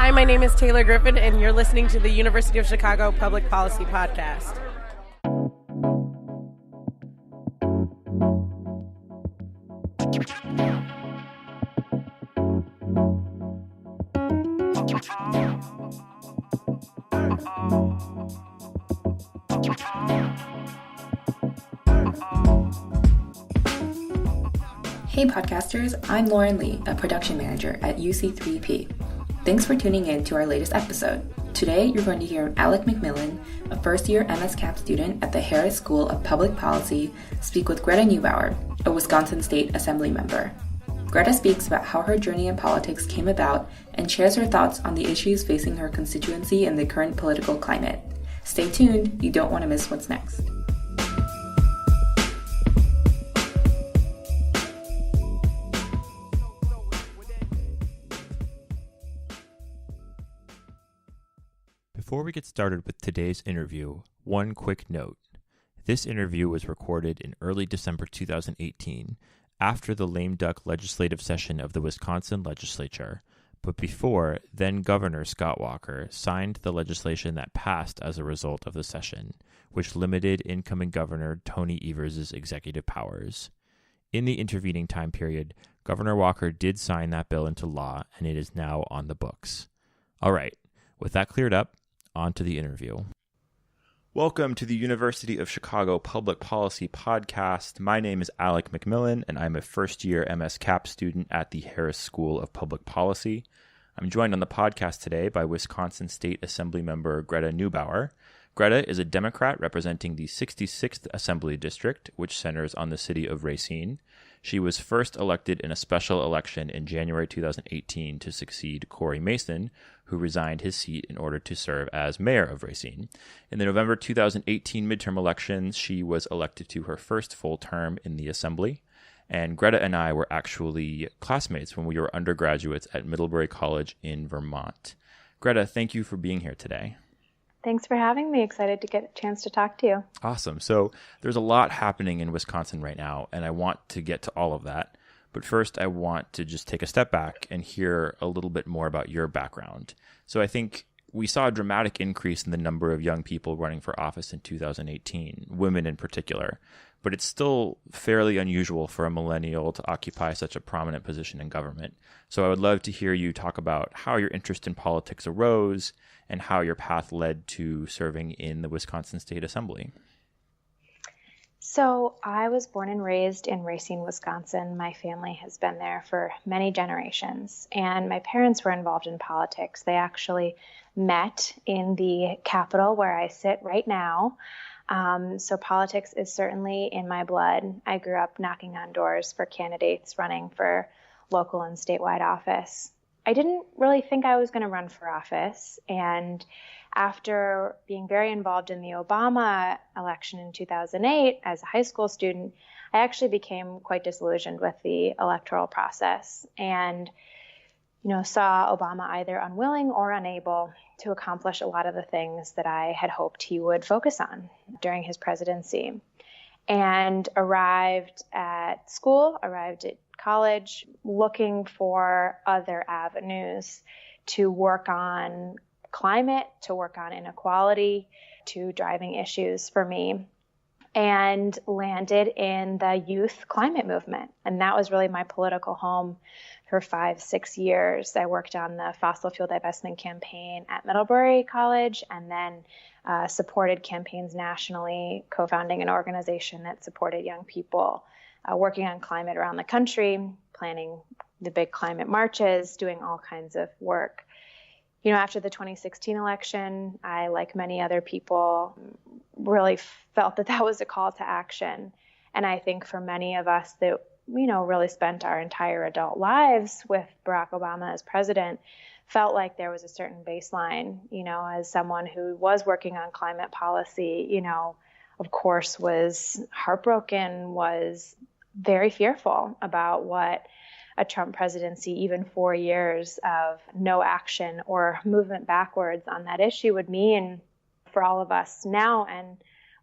Hi, my name is Taylor Griffin, and you're listening to the University of Chicago Public Policy Podcast. Hey podcasters, I'm Lauren Lee, a production manager at UC3P. Thanks for tuning in to our latest episode. Today, you're going to hear Alec Macmillen, a first-year MS-CAP student at the Harris School of Public Policy, speak with Greta Neubauer, a Wisconsin State Assembly member. Greta speaks about how her journey in politics came about and shares her thoughts on the issues facing her constituency in the current political climate. Stay tuned, you don't want to miss what's next. Before we get started with today's interview, one quick note. This interview was recorded in early December 2018, after the lame duck legislative session of the Wisconsin legislature, but before then-Governor Scott Walker signed the legislation that passed as a result of the session, which limited incoming Governor Tony Evers' executive powers. In the intervening time period, Governor Walker did sign that bill into law, and it is now on the books. All right, with that cleared up, on to the interview. Welcome to the University of Chicago Public Policy Podcast. My name is Alec Macmillen, and I'm a first-year MS-CAP student at the Harris School of Public Policy. I'm joined on the podcast today by Wisconsin State Assembly member Greta Neubauer. Greta is a Democrat representing the 66th Assembly District, which centers on the city of Racine. She was first elected in a special election in January 2018 to succeed Corey Mason, who resigned his seat in order to serve as mayor of Racine. In the November 2018 midterm elections, she was elected to her first full term in the Assembly. And Greta and I were actually classmates when we were undergraduates at Middlebury College in Vermont. Greta, thank you for being here today. Thanks for having me. Excited to get a chance to talk to you. Awesome. So there's a lot happening in Wisconsin right now, and I want to get to all of that. But first, I want to just take a step back and hear a little bit more about your background. So I think we saw a dramatic increase in the number of young people running for office in 2018, women in particular. But it's still fairly unusual for a millennial to occupy such a prominent position in government. So I would love to hear you talk about how your interest in politics arose and how your path led to serving in the Wisconsin State Assembly. So I was born and raised in Racine, Wisconsin. My family has been there for many generations, and my parents were involved in politics. They actually met in the Capitol where I sit right now. So politics is certainly in my blood. I grew up knocking on doors for candidates running for local and statewide office. I didn't really think I was going to run for office. And after being very involved in the Obama election in 2008 as a high school student, I actually became quite disillusioned with the electoral process and, saw Obama either unwilling or unable to accomplish a lot of the things that I had hoped he would focus on during his presidency. And arrived at college, looking for other avenues to work on climate, to work on inequality, to driving issues for me, and landed in the youth climate movement. And that was really my political home for 5-6 years. I worked on the fossil fuel divestment campaign at Middlebury College, and then supported campaigns nationally, co-founding an organization that supported young people working on climate around the country, planning the big climate marches, doing all kinds of work. After the 2016 election, I, like many other people, really felt that was a call to action. And I think for many of us that, really spent our entire adult lives with Barack Obama as president, felt like there was a certain baseline, as someone who was working on climate policy, of course, was heartbroken, was very fearful about what a Trump presidency, even 4 years of no action or movement backwards on that issue would mean for all of us now and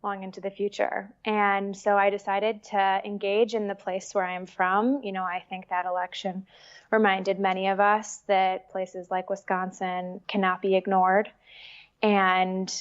long into the future. And so I decided to engage in the place where I'm from. I think that election reminded many of us that places like Wisconsin cannot be ignored. And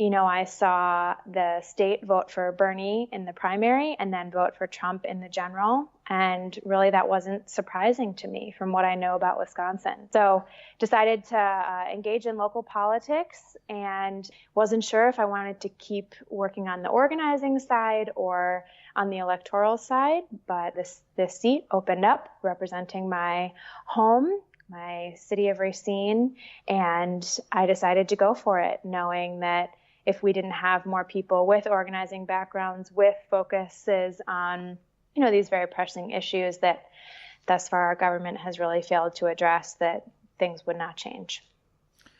I saw the state vote for Bernie in the primary and then vote for Trump in the general. And really, that wasn't surprising to me from what I know about Wisconsin. So decided to engage in local politics and wasn't sure if I wanted to keep working on the organizing side or on the electoral side. But this seat opened up representing my home, my city of Racine, and I decided to go for it, knowing that if we didn't have more people with organizing backgrounds, with focuses on, these very pressing issues that thus far our government has really failed to address, that things would not change.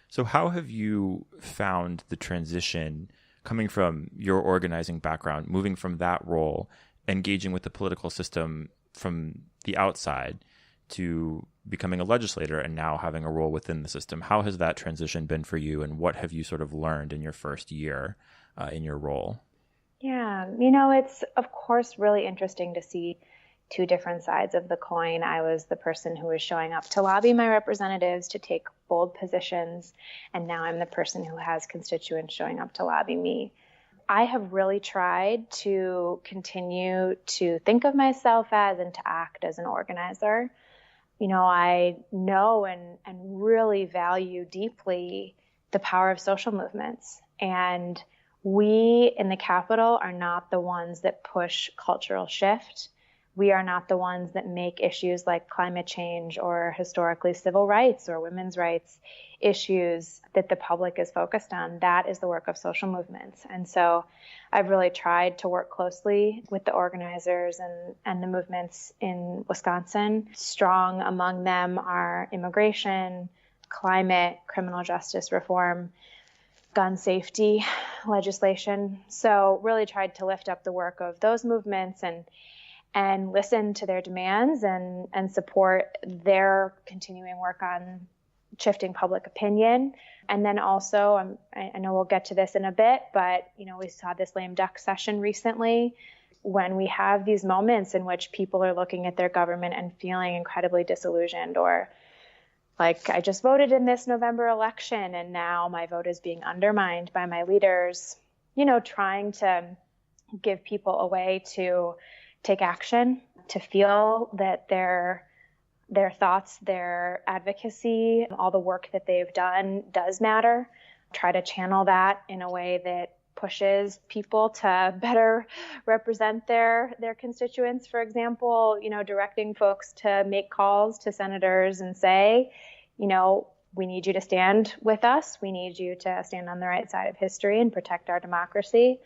So how have you found the transition coming from your organizing background, moving from that role, engaging with the political system from the outside to becoming a legislator and now having a role within the system? How has that transition been for you, and what have you sort of learned in your first year in your role? Yeah, it's of course really interesting to see two different sides of the coin. I was the person who was showing up to lobby my representatives to take bold positions, and now I'm the person who has constituents showing up to lobby me. I have really tried to continue to think of myself as and to act as an organizer. I know and really value deeply the power of social movements. And we in the Capitol are not the ones that push cultural shift. We are not the ones that make issues like climate change or historically civil rights or women's rights issues that the public is focused on. That is the work of social movements. And so I've really tried to work closely with the organizers and the movements in Wisconsin. Strong among them are immigration, climate, criminal justice reform, gun safety legislation. So really tried to lift up the work of those movements and listen to their demands and support their continuing work on shifting public opinion. And then also, I know we'll get to this in a bit, but we saw this lame duck session recently. When we have these moments in which people are looking at their government and feeling incredibly disillusioned, or like, I just voted in this November election and now my vote is being undermined by my leaders, trying to give people a way to take action, to feel that their thoughts, their advocacy, all the work that they've done does matter. Try to channel that in a way that pushes people to better represent their constituents. For example, directing folks to make calls to senators and say, we need you to stand with us. We need you to stand on the right side of history and protect our democracy.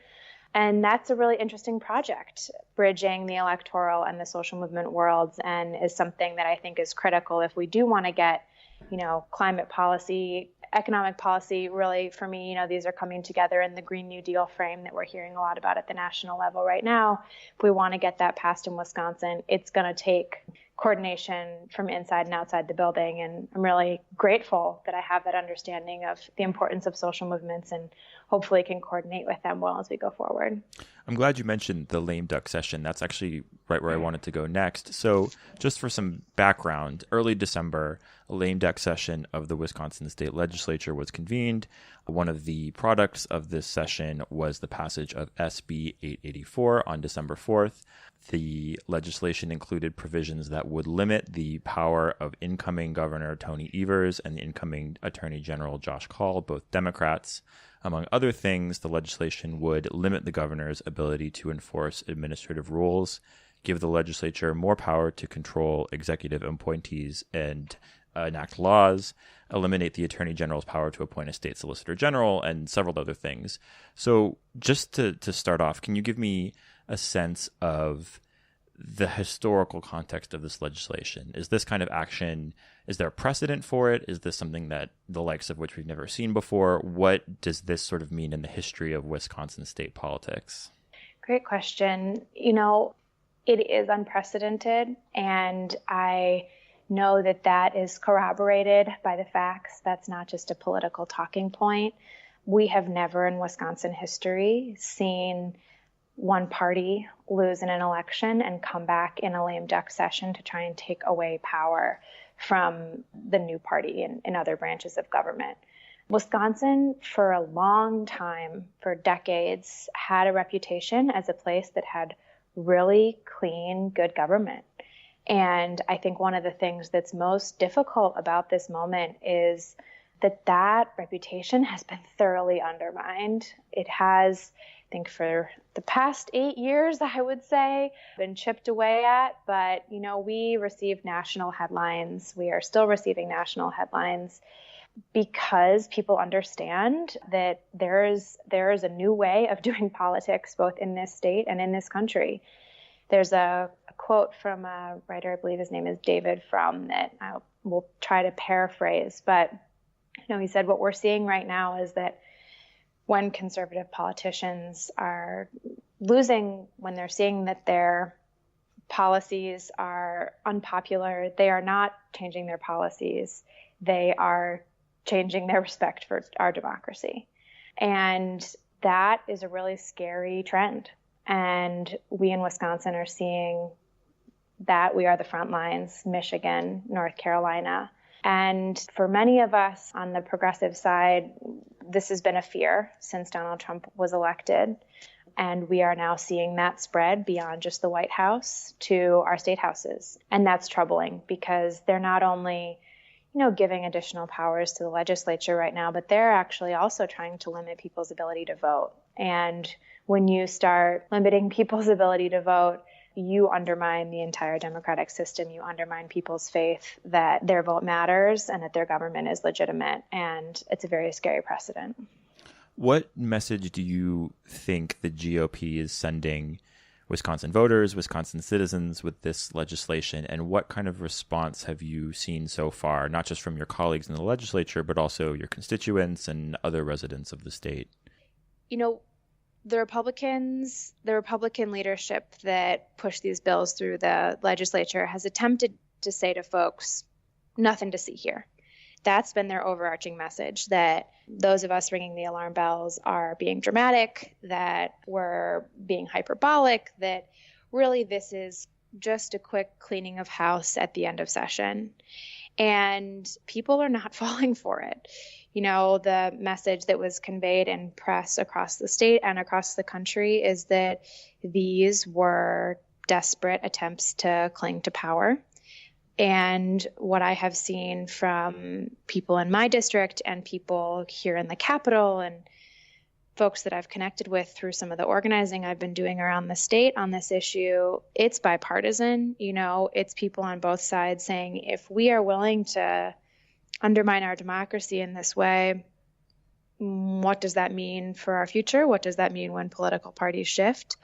And that's a really interesting project, bridging the electoral and the social movement worlds, and is something that I think is critical if we do want to get, climate policy, economic policy. Really, for me, these are coming together in the Green New Deal frame that we're hearing a lot about at the national level right now. If we want to get that passed in Wisconsin, it's going to take coordination from inside and outside the building. And I'm really grateful that I have that understanding of the importance of social movements and hopefully can coordinate with them well as we go forward. I'm glad you mentioned the lame duck session. That's actually right where I wanted to go next. So just for some background, early December, a lame duck session of the Wisconsin State Legislature was convened. One of the products of this session was the passage of SB 884 on December 4th. The legislation included provisions that would limit the power of incoming Governor Tony Evers and the incoming Attorney General Josh Kaul, both Democrats. Among other things, the legislation would limit the governor's ability to enforce administrative rules, give the legislature more power to control executive appointees and enact laws, eliminate the attorney general's power to appoint a state solicitor general, and several other things. So just to start off, can you give me a sense of the historical context of this legislation? Is this kind of action, is there a precedent for it? Is this something that the likes of which we've never seen before? What does this sort of mean in the history of Wisconsin state politics? Great question. It is unprecedented, and I know that is corroborated by the facts. That's not just a political talking point. We have never in Wisconsin history seen one party lose in an election and come back in a lame duck session to try and take away power from the new party in other branches of government. Wisconsin, for a long time, for decades, had a reputation as a place that had really clean, good government. And I think one of the things that's most difficult about this moment is that reputation has been thoroughly undermined. It has, I think, for the past 8 years, I would say, been chipped away at. But, we received national headlines. We are still receiving national headlines because people understand that there is a new way of doing politics, both in this state and in this country. There's a quote from a writer, I believe his name is David Frum, that I will try to paraphrase. But, he said what we're seeing right now is that when conservative politicians are losing, when they're seeing that their policies are unpopular, they are not changing their policies. They are changing their respect for our democracy. And that is a really scary trend. And we in Wisconsin are seeing that. We are the front lines, Michigan, North Carolina. And for many of us on the progressive side, this has been a fear since Donald Trump was elected. And we are now seeing that spread beyond just the White House to our state houses. And that's troubling because they're not only giving additional powers to the legislature right now, but they're actually also trying to limit people's ability to vote. And when you start limiting people's ability to vote, you undermine the entire democratic system. You undermine people's faith that their vote matters and that their government is legitimate. And it's a very scary precedent. What message do you think the GOP is sending Wisconsin voters, Wisconsin citizens with this legislation, and what kind of response have you seen so far, not just from your colleagues in the legislature, but also your constituents and other residents of the state? The Republican leadership that pushed these bills through the legislature has attempted to say to folks, nothing to see here. That's been their overarching message, that those of us ringing the alarm bells are being dramatic, that we're being hyperbolic, that really this is just a quick cleaning of house at the end of session. And people are not falling for it. The message that was conveyed in press across the state and across the country is that these were desperate attempts to cling to power. And what I have seen from people in my district and people here in the Capitol and folks that I've connected with through some of the organizing I've been doing around the state on this issue, it's bipartisan. It's people on both sides saying, if we are willing to undermine our democracy in this way, what does that mean for our future? What does that mean when political parties shift?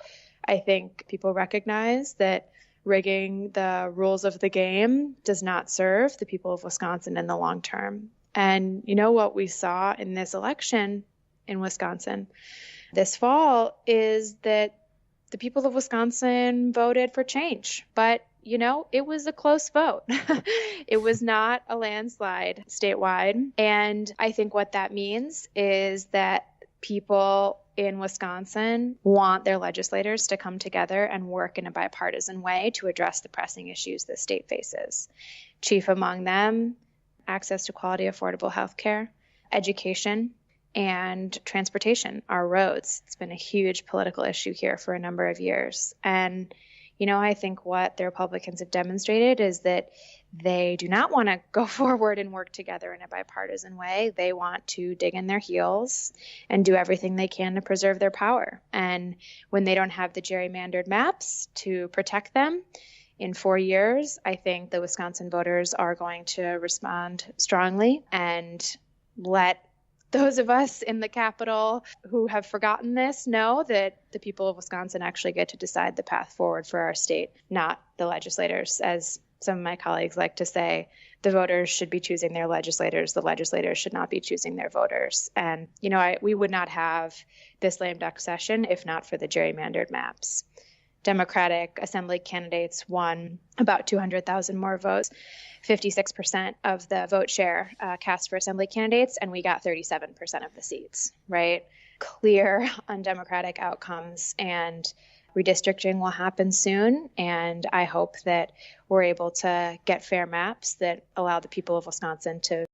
I think people recognize that rigging the rules of the game does not serve the people of Wisconsin in the long term. And what we saw in this election in Wisconsin this fall is that the people of Wisconsin voted for change. But, it was a close vote. It was not a landslide statewide. And I think what that means is that people in Wisconsin want their legislators to come together and work in a bipartisan way to address the pressing issues the state faces. Chief among them, access to quality, affordable health care, education, and transportation, our roads. It's been a huge political issue here for a number of years. And, I think what the Republicans have demonstrated is that they do not want to go forward and work together in a bipartisan way. They want to dig in their heels and do everything they can to preserve their power. And when they don't have the gerrymandered maps to protect them, in 4 years, I think the Wisconsin voters are going to respond strongly and let those of us in the Capitol who have forgotten this know that the people of Wisconsin actually get to decide the path forward for our state, not the legislators. As some of my colleagues like to say, the voters should be choosing their legislators. The legislators should not be choosing their voters. And, we would not have this lame duck session if not for the gerrymandered maps. Democratic Assembly candidates won about 200,000 more votes, 56% of the vote share cast for Assembly candidates, and we got 37% of the seats, right? Clear, undemocratic outcomes. And Redistricting will happen soon, and I hope that we're able to get fair maps that allow the people of Wisconsin to